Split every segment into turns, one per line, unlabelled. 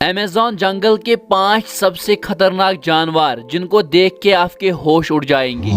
Amazon जंगल के 5 सबसे खतरनाक जानवर जिनको देख के आपके होश उड़ जाएंगे।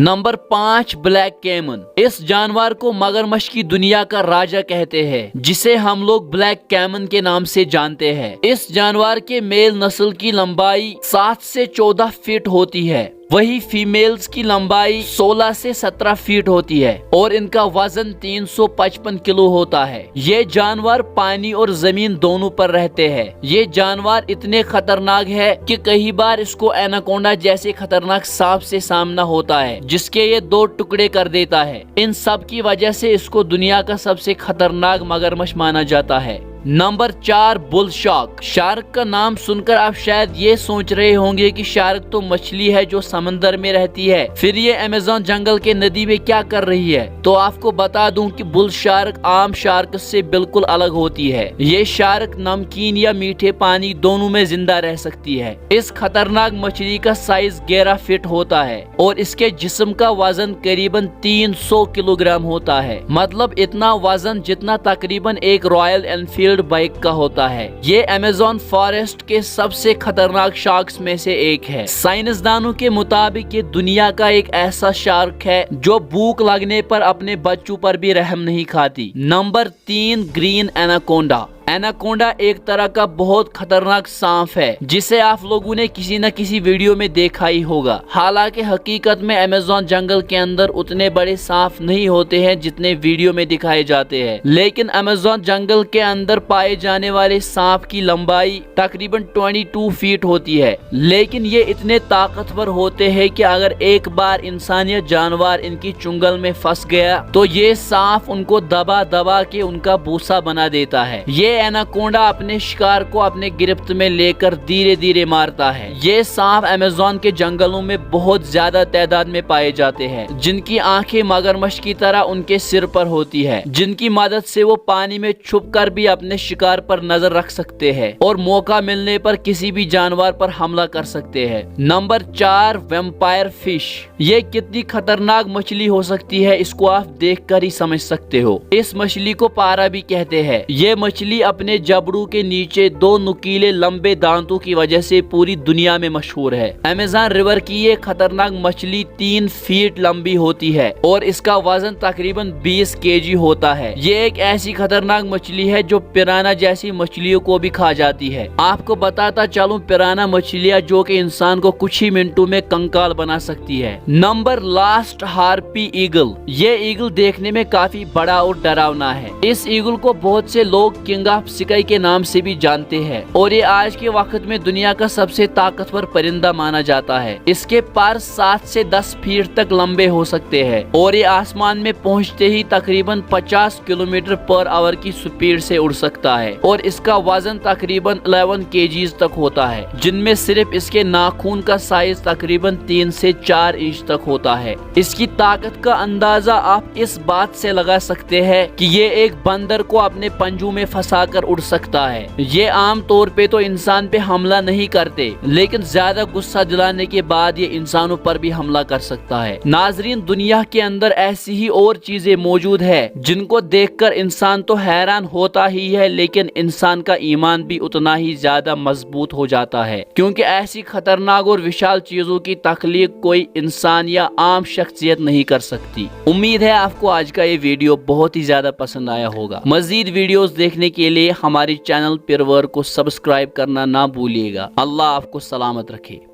Number 5, black caiman. इस जानवर को मगरमच्छ की दुनिया का राजा कहते हैं, जिसे हम लोग ब्लैक कैमन के नाम से जानते हैं। इस जानवर के मेल नस्ल की लंबाई 7 से 14 फीट होती है, वही फीमेल्स की लंबाई 16 से 17 फीट होती है और इनका वजन 355 किलो होता है। ये जानवर पानी और जमीन दोनों पर रहते हैं। ये जानवर इतने खतरनाक है कि कई बार इसको एनाकोंडा जैसे खतरनाक सांप से सामना होता है, जिसके ये 2 टुकड़े कर देता है। इन सब की वजह से इसको दुनिया का सबसे खतरनाक मगरमच्छ माना जाता है। Number 4, bull shark. शार्क का नाम सुनकर आप शायद ये सोच रहे होंगे कि शार्क तो मछली है जो समंदर में रहती है, फिर ये अमेज़न जंगल के नदी में क्या कर रही है। तो आपको बता दूं कि बुल शार्क आम शार्क से बिल्कुल अलग होती है। ये शार्क नमकीन या मीठे पानी दोनों में जिंदा रह सकती है। इस खतरनाक मछली का साइज 11 फीट होता है और इसके जिस्म का वजन करीबन 300 किलोग्राम होता है। मतलब इतना वजन जितना तकरीबन एक रॉयल एनफील्ड बाइक का होता है। ये अमेज़न फॉरेस्ट के सबसे खतरनाक शार्क्स में से एक है। साइंसदानों के मुताबिक ये दुनिया का एक ऐसा शार्क है जो भूख लगने पर अपने बच्चों पर भी रहम नहीं खाती। Number 3, green anaconda. एनाकोंडा एक तरह का बहुत खतरनाक सांप है, जिसे आप लोगों ने किसी न किसी वीडियो में देखा ही होगा। हालांकि हकीकत में अमेज़न जंगल के अंदर उतने बड़े सांप नहीं होते हैं जितने वीडियो में दिखाए जाते हैं, लेकिन अमेज़न जंगल के अंदर पाए जाने वाले सांप की लंबाई तकरीबन 22 फीट होती है। लेकिन ये इतने ताकतवर होते हैं कि अगर एक बार इंसान या जानवर इनकी चुंगल में फंस गया तो ये सांप उनको दबा दबा के उनका भूसा बना देता है। ये एनाकोंडा अपने शिकार को अपने गिरफ्त में लेकर धीरे धीरे मारता है। ये सांप अमेज़न के जंगलों में बहुत ज्यादा तादाद में पाए जाते हैं, जिनकी आंखें मगरमच्छ की तरह उनके सिर पर होती है, जिनकी मदद से वो पानी में छुपकर भी अपने शिकार पर नजर रख सकते हैं और मौका मिलने पर किसी भी जानवर पर हमला कर सकते हैं। Number 4, vampire fish. ये कितनी खतरनाक मछली हो सकती है इसको आप देखकर ही समझ सकते हो। इस मछली को पारा भी कहते हैं। ये मछली अपने जबड़ों के नीचे 2 नुकीले लंबे दांतों की वजह से पूरी दुनिया में मशहूर है। अमेज़न रिवर की ये खतरनाक मछली 3 फीट लंबी होती है और इसका वजन तकरीबन 20 केजी होता है। ये एक ऐसी खतरनाक मछली है जो पिराना जैसी मछलियों को भी खा जाती है। आपको बताता चलूं, पिराना मछलियां जो कि इंसान को कुछ ही मिनटों में कंकाल बना सकती है। Number last, harpy eagle. ये ईगल देखने में काफी बड़ा और डरावना है। इस ईगल को बहुत से लोग किंग ऑफ स्काई के नाम से भी जानते हैं और ये आज के वक्त में दुनिया का सबसे ताकतवर परिंदा माना जाता है। इसके पर 7 से 10 फीट तक लंबे हो सकते हैं और ये आसमान में पहुंचते ही तकरीबन 50 किलोमीटर पर आवर की स्पीड से उड़ सकता है और इसका वजन तकरीबन 11 केजीज तक होता है, जिनमें सिर्फ इसके नाखून का साइज तकरीबन 3 से 4 इंच तक होता है। इसकी ताकत का अंदाजा आप इस बात से लगा सकते हैं कि ये एक बंदर को अपने पंजों में फंसाकर उड़ सकता है। ये आम तौर पे तो इंसान पे हमला नहीं करते, लेकिन ज्यादा गुस्सा दिलाने के बाद ये इंसानों पर भी हमला कर सकता है। नाजरीन, दुनिया के अंदर ऐसी ही और चीजें मौजूद है जिनको देखकर इंसान तो हैरान होता ही है, लेकिन इंसान का ईमान भी उतना ही ज्यादा मजबूत हो जाता है, क्योंकि ऐसी खतरनाक और विशाल चीजों की तख्लीक कोई इंसान या आम शख्सियत नहीं कर सकती। उम्मीद है आपको आज का ये वीडियो बहुत ही ज्यादा पसंद आया होगा। मजीद वीडियोस देखने के लिए हमारे चैनल पिरवर को सब्सक्राइब करना ना भूलिएगा। अल्लाह आपको सलामत रखे।